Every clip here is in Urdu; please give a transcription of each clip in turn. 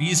20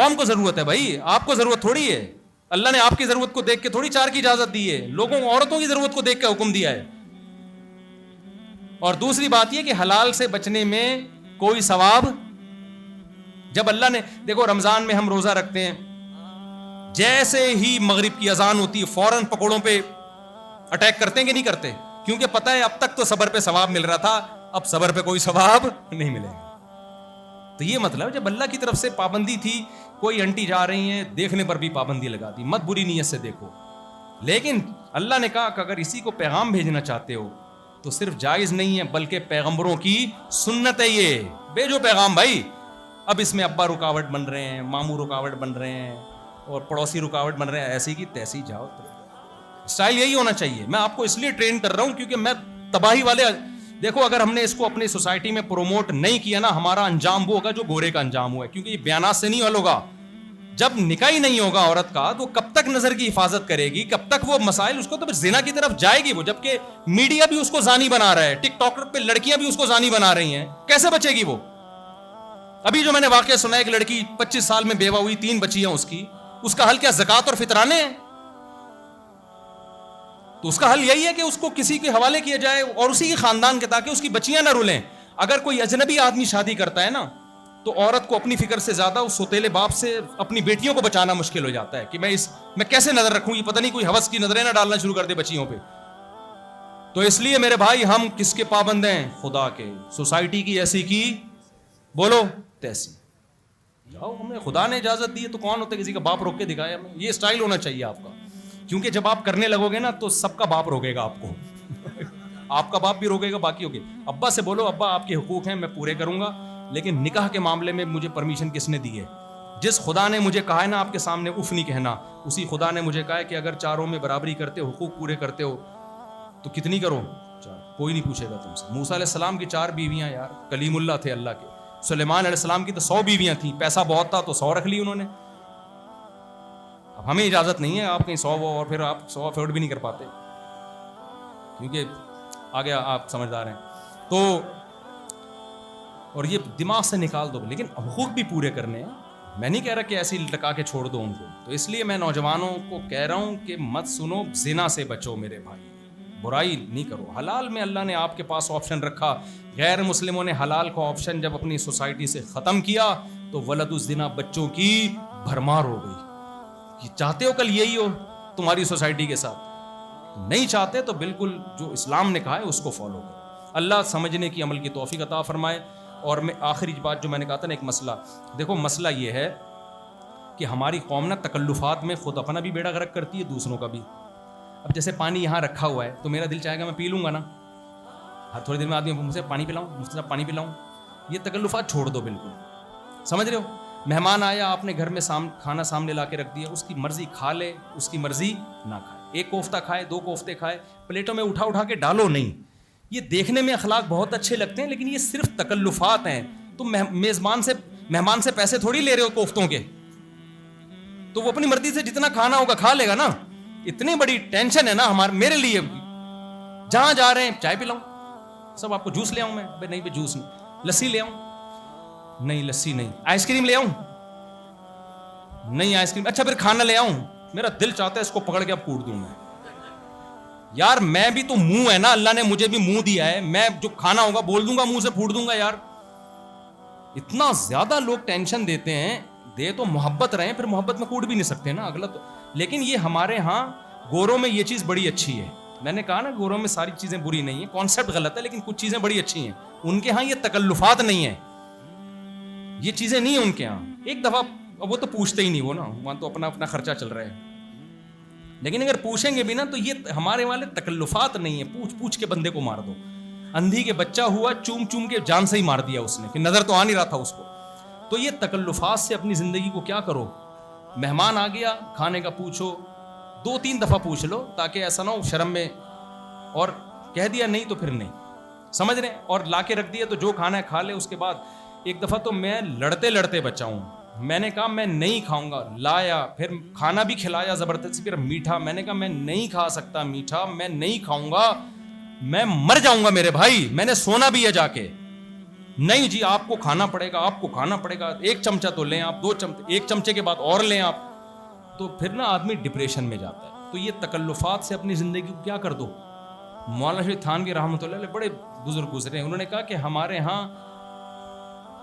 قوم کو ضرورت ہے بھائی, آپ کو ضرورت تھوڑی ہے. اللہ نے آپ کی ضرورت کو دیکھ کے تھوڑی 4 کی اجازت دی ہے, لوگوں عورتوں کی ضرورت کو دیکھ کے حکم دیا ہے. اور دوسری بات یہ کہ حلال سے بچنے میں کوئی ثواب, جب اللہ نے دیکھو رمضان میں ہم روزہ رکھتے ہیں, جیسے ہی مغرب کی اذان ہوتی ہے فوراً پکوڑوں پہ اٹیک کرتے ہیں کہ نہیں کرتے, کیونکہ پتہ ہے اب تک تو صبر پہ ثواب مل رہا تھا, اب صبر پہ کوئی ثواب نہیں ملے گا. تو یہ مطلب جب اللہ کی طرف سے پابندی تھی, کوئی انٹی جا رہی ہیں دیکھنے پر بھی پابندی لگا دی, مت بری نیت سے دیکھو. لیکن اللہ نے کہا کہ اگر اسی کو پیغام بھیجنا چاہتے ہو تو صرف جائز نہیں ہے بلکہ پیغمبروں کی سنت ہے, یہ بھیجو پیغام بھائی. اب اس میں ابا رکاوٹ بن رہے ہیں, ماموں رکاوٹ بن رہے ہیں, اور پڑوسی رکاوٹ بن رہے ہیں, ایسی کی تیسی جاؤ. اسٹائل یہی ہونا چاہیے. میں آپ کو اس لیے ٹرین کر رہا ہوں کیونکہ میں تباہی والے, دیکھو اگر ہم نے اس کو اپنی سوسائٹی میں پروموٹ نہیں کیا نا, ہمارا انجام وہ ہوگا جو گورے کا انجام ہوا ہے. کیونکہ یہ بیانات سے نہیں حل ہوگا. جب نکاح ہی نہیں ہوگا عورت کا تو کب تک نظر کی حفاظت کرے گی, کب تک وہ مسائل, اس کو تو زنا کی طرف جائے گی وہ. جبکہ میڈیا بھی اس کو زانی بنا رہا ہے, ٹک ٹاک پہ لڑکیاں بھی اس کو زانی بنا رہی ہیں, کیسے بچے گی وہ؟ ابھی جو میں نے واقعہ سنا ہے, ایک لڑکی 25 سال میں بیوہ ہوئی, 3 بچیاں اس کی, اس کا حل کیا زکوٰۃ اور فطرانے ہیں؟ تو اس کا حل یہی ہے کہ اس کو کسی کے حوالے کیا جائے اور اسی کے خاندان کے, تاکہ اس کی بچیاں نہ رولیں. اگر کوئی اجنبی آدمی شادی کرتا ہے نا تو عورت کو اپنی فکر سے زیادہ اس سوتیلے باپ سے اپنی بیٹیوں کو بچانا مشکل ہو جاتا ہے کہ میں کیسے نظر رکھوں, یہ پتہ نہیں کوئی ہوس کی نظریں نہ ڈالنا شروع کر دے بچیوں پہ. تو اس لیے میرے بھائی ہم کس کے پابند ہیں؟ خدا کے. سوسائٹی کی ایسی کی بولو تیسی جاؤ, ہمیں خدا نے اجازت دی ہے تو کون ہوتا ہے کسی کا باپ روک کے دکھایا ہمیں. یہ اسٹائل ہونا چاہیے آپ کا, کیونکہ جب آپ کرنے لگو گے نا تو سب کا باپ روکے گا آپ کو. آپ کا باپ بھی روکے گا, باقی ہوگے. ابا سے بولو ابا آپ کے حقوق ہیں میں پورے کروں گا, لیکن نکاح کے معاملے میں مجھے پرمیشن کس نے دی ہے؟ جس خدا نے مجھے کہا ہے نا آپ کے سامنے اف نہیں کہنا, اسی خدا نے مجھے کہا ہے کہ اگر چاروں میں برابری کرتے ہو, حقوق پورے کرتے ہو تو کتنی کرو؟ 4. کوئی نہیں پوچھے گا تم سے. موسیٰ علیہ السلام کی 4 بیویاں یار, کلیم اللہ تھے اللہ کے. سلیمان علیہ السلام کی تو 100 بیویاں تھیں, پیسہ بہت تھا تو 100 رکھ لی انہوں نے. اب ہمیں اجازت نہیں ہے آپ کہیں 100 اور پھر آپ 100 افورڈ بھی نہیں کر پاتے, کیونکہ آگے آپ سمجھدار ہیں. تو اور یہ دماغ سے نکال دو, لیکن حقوق بھی پورے کرنے ہیں. میں نہیں کہہ رہا کہ ایسی لٹکا کے چھوڑ دو ان کو. تو اس لیے میں نوجوانوں کو کہہ رہا ہوں کہ مت سنو, زنا سے بچو میرے بھائی, برائی نہیں کرو. حلال میں اللہ نے آپ کے پاس آپشن رکھا, غیر مسلموں نے حلال کو آپشن جب اپنی سوسائٹی سے ختم کیا تو ولد الزنا, بچوں کی بھرمار ہو گئی. یہ چاہتے ہو کل یہی ہو تمہاری سوسائٹی کے ساتھ؟ نہیں چاہتے تو بالکل جو اسلام نے کہا ہے اس کو فالو کرو. اللہ سمجھنے کی عمل کی توفیق عطا فرمائے. اور میں آخری بات جو میں نے کہا تھا نا, ایک مسئلہ دیکھو, مسئلہ یہ ہے کہ ہماری قوم نا تکلفات میں خود اپنا بھی بیڑا غرق کرتی ہے, دوسروں کا بھی. اب جیسے پانی یہاں رکھا ہوا ہے تو میرا دل چاہے گا میں پی لوں گا نا, ہر تھوڑی دیر میں آدمی مجھ سے پانی پلاؤں, مجھ سے پانی پلاؤں. یہ تکلفات چھوڑ دو بالکل, سمجھ رہے ہو؟ مہمان آیا, آپ نے گھر میں کھانا سامنے لا کے رکھ دیا, اس کی مرضی کھا لے, اس کی مرضی نہ کھائے. 1 کوفتہ کھائے, 2 کوفتے کھائے, پلیٹوں میں اٹھا کے ڈالو نہیں. یہ دیکھنے میں اخلاق بہت اچھے لگتے ہیں لیکن یہ صرف تکلفات ہیں. تم مہمان سے پیسے تھوڑی لے رہے ہو کوفتوں کے, تو وہ اپنی مرضی سے جتنا کھانا ہوگا کھا لے گا نا. اتنی بڑی ٹینشن ہے نا میرے لیے, جہاں جا رہے ہیں چائے پلاؤں, سب آپ کو جوس لے آؤں میں, نہیں بھائی جوس نہیں, لسی لے آؤں, نہیں لسی نہیں, آئس کریم لے آؤں, نہیں آئس کریم, اچھا پھر کھانا لے آؤں, میرا دل چاہتا ہے اس کو پکڑ کے اب کوٹ دوں میں. یار میں بھی تو منہ ہے نا, اللہ نے مجھے بھی منہ دیا ہے, میں جو کھانا ہوگا بول دوں گا, منہ سے پھوٹ دوں گا. یار اتنا زیادہ لوگ ٹینشن دیتے ہیں, دے تو محبت رہے, پھر محبت میں کوٹ بھی نہیں سکتے نا اگلا. تو لیکن یہ ہمارے ہاں گوروں میں یہ چیز بڑی اچھی ہے. میں نے کہا نا گوروں میں ساری چیزیں بری نہیں ہیں, کانسیپٹ غلط ہے, لیکن کچھ چیزیں بڑی اچھی ہیں. ان کے ہاں یہ تکلفات نہیں ہیں, یہ چیزیں نہیں ہیں ان کے ہاں. ایک دفعہ وہ تو پوچھتے ہی نہیں, وہ نا وہاں تو اپنا خرچہ چل رہا ہے. لیکن اگر پوچھیں گے بھی نا تو یہ ہمارے والے تکلفات نہیں ہیں. پوچھ کے بندے کو مار دو. اندھی کے بچہ ہوا, چوم کے جان سے ہی مار دیا اس نے, کہ نظر تو آ نہیں رہا تھا اس کو. تو یہ تکلفات سے اپنی زندگی کو کیا کرو. مہمان آ گیا, کھانے کا پوچھو, 2-3 دفعہ پوچھ لو, تاکہ ایسا نہ ہو شرم میں اور کہہ دیا نہیں تو پھر نہیں, سمجھ رہے, اور لا کے رکھ دیا تو جو کھانا ہے کھا لے. اس کے بعد ایک دفعہ تو میں لڑتے بچا ہوں, میں نے کہا میں نہیں کھاؤں گا, لایا, پھر کھانا بھی کھلایا زبردستی, پھر میٹھا, میں نے کہا میں نہیں کھا سکتا میٹھا, میں نہیں کھاؤں گا, میں مر جاؤں گا میرے بھائی, میں نے سونا بھی ہے جا کے, نہیں جی آپ کو کھانا پڑے گا, آپ کو کھانا پڑے گا, 1 چمچہ تو لیں آپ, 2 چمچے, 1 چمچے کے بعد اور لیں آپ, تو پھر نا آدمی ڈپریشن میں جاتا ہے. تو یہ تکلفات سے اپنی زندگی کو کیا کر دو. مولانا شفیع تھانوی رحمۃ اللہ علیہ بڑے بزرگ گزرے ہیں, انہوں نے کہا کہ ہمارے ہاں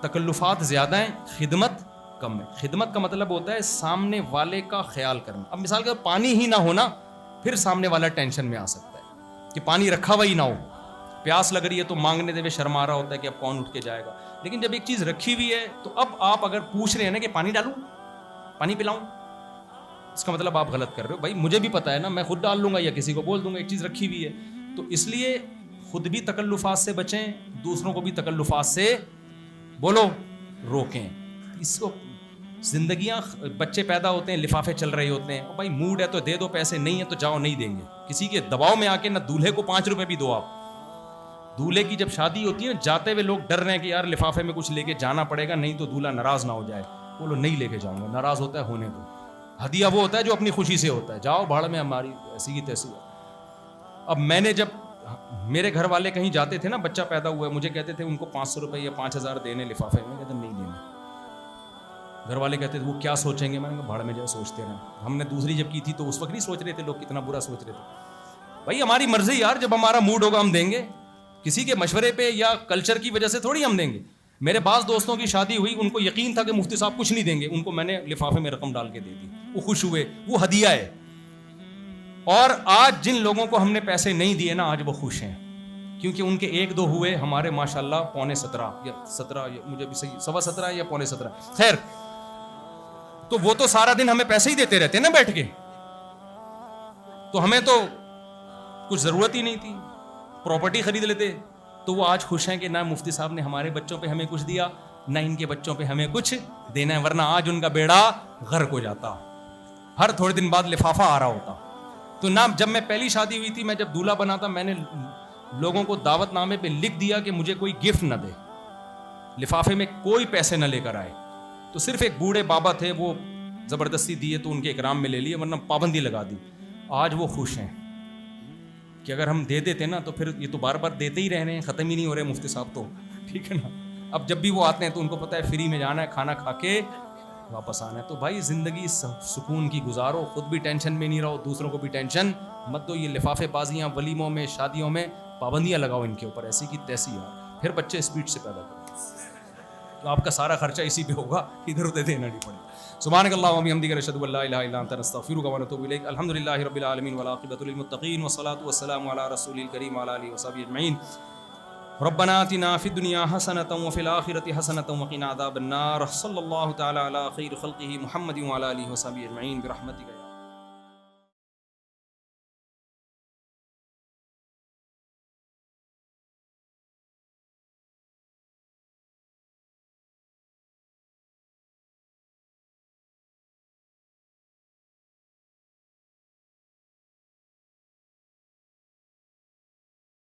تکلفات زیادہ ہیں, خدمت کم ہے. خدمت کا مطلب ہوتا ہے سامنے والے کا خیال کرنا. اب مثال کے پانی ہی نہ ہونا, پھر سامنے والا ٹینشن میں آ سکتا ہے کہ پانی رکھا ہوا ہی نہ ہو, پیاس لگ رہی ہے تو مانگنے دے شرما رہا ہوتا ہے کہ اب کون اٹھ کے جائے گا. لیکن جب ایک چیز رکھی ہوئی ہے تو اب آپ اگر پوچھ رہے ہیں نا کہ پانی ڈالوں, پانی پلاؤں, اس کا مطلب آپ غلط کر رہے ہو. بھائی مجھے بھی پتا ہے نا, میں خود ڈال لوں گا یا کسی کو بول دوں گا, ایک چیز رکھی ہوئی ہے. تو اس لیے خود بھی تکلفات سے بچیں, دوسروں کو بھی تکلفات سے بولو روکیں. اس کو زندگیاں, بچے پیدا ہوتے ہیں لفافے چل رہے ہوتے ہیں, بھائی موڈ ہے تو دے دو, پیسے نہیں ہے تو جاؤ, نہیں دیں گے. کسی کے دباؤ میں آ کے نہ دولہے کو 5 روپے بھی دو آپ. دولہے کی جب شادی ہوتی ہے جاتے ہوئے لوگ ڈر رہے ہیں کہ یار لفافے میں کچھ لے کے جانا پڑے گا, نہیں تو دولہا ناراض نہ ہو جائے. بولو نہیں لے کے جاؤں گا, ناراض ہوتا ہے ہونے دو. ہدیہ وہ ہوتا ہے جو اپنی خوشی سے ہوتا ہے, جاؤ بھاڑ میں, ہماری ایسی کی تیسی. اب میں نے جب میرے گھر والے کہیں جاتے تھے نا, بچہ پیدا ہوا ہے, مجھے کہتے تھے ان کو 500 روپے یا 5000 دینے لفافے میں, کہتے نہیں دینے. گھر والے کہتے تھے وہ کیا سوچیں گے, میں نے کہا بھاڑ میں جائے سوچتے رہے. ہم نے دوسری جب کی تھی تو اس وقت نہیں سوچ رہے تھے لوگ کتنا برا سوچ رہے تھے. بھائی ہماری مرضی یار, جب ہمارا موڈ ہوگا ہم دیں گے, کسی کے مشورے پہ یا کلچر کی وجہ سے تھوڑی ہم دیں گے. میرے بعض دوستوں کی شادی ہوئی, ان کو یقین تھا کہ مفتی صاحب کچھ نہیں دیں گے, ان کو میں نے لفافے میں رقم ڈال کے دے دی, وہ خوش ہوئے, وہ ہدیہ ہے. اور آج جن لوگوں کو ہم نے پیسے نہیں دیے نا, آج وہ خوش ہیں, کیونکہ ان کے 1-2 ہوئے, ہمارے ماشاءاللہ 17.5 یا 17, مجھے بھی صحیح 17.25 یا 17.5. خیر, تو وہ تو سارا دن ہمیں پیسے ہی دیتے رہتے نا بیٹھ کے, تو ہمیں تو کچھ ضرورت ہی نہیں تھی, پراپرٹی خرید لیتے. تو وہ آج خوش ہیں کہ نہ مفتی صاحب نے ہمارے بچوں پہ ہمیں کچھ دیا, نہ ان کے بچوں پہ ہمیں کچھ دینا ہے, ورنہ آج ان کا بیڑا غرق ہو جاتا, ہر تھوڑے دن بعد لفافہ آ رہا ہوتا. تو نہ جب میں پہلی شادی ہوئی تھی, میں جب دولہا بنا تھا, میں نے لوگوں کو دعوت نامے پہ لکھ دیا کہ مجھے کوئی گفٹ نہ دے, لفافے میں کوئی پیسے نہ لے کر آئے. تو صرف ایک بوڑھے بابا تھے, وہ زبردستی دیے تو ان کے اکرام میں لے لیے, ورنہ پابندی لگا دی. آج وہ خوش ہیں کہ اگر ہم دے دیتے نا تو پھر یہ تو بار بار دیتے ہی رہنے ہیں, ختم ہی نہیں ہو رہے مفتی صاحب تو, ٹھیک ہے نا. اب جب بھی وہ آتے ہیں تو ان کو پتہ ہے فری میں جانا ہے, کھانا کھا کے واپس آنا ہے. تو بھائی زندگی سکون کی گزارو, خود بھی ٹینشن میں نہیں رہو, دوسروں کو بھی ٹینشن مت دو. یہ لفافے بازیاں ولیموں میں, شادیوں میں پابندیاں لگاؤ ان کے اوپر, ایسی کی تیسی یار, پھر بچے اسپیڈ سے پیدا کرو, تو آپ کا سارا خرچہ اسی پہ ہوگا, ادھر ادھر دینا نہیں پڑے. سبحانک اللہم و بحمدک, اشہد ان لا الہ الا انت, نستغفرک و نتوب الیک. الحمدللہ رب العالمین والعاقبۃ للمتقین والصلاۃ والسلام علی رسول الکریم وعلی آلہ وصحبہ اجمعین. ربنا آتنا فی الدنیا حسنۃ وفی الآخرۃ حسنۃ وقنا عذاب النار. صلی اللہ تعالی علی خیر خلقہ محمد وعلی آلہ وصحبہ اجمعین برحمتک.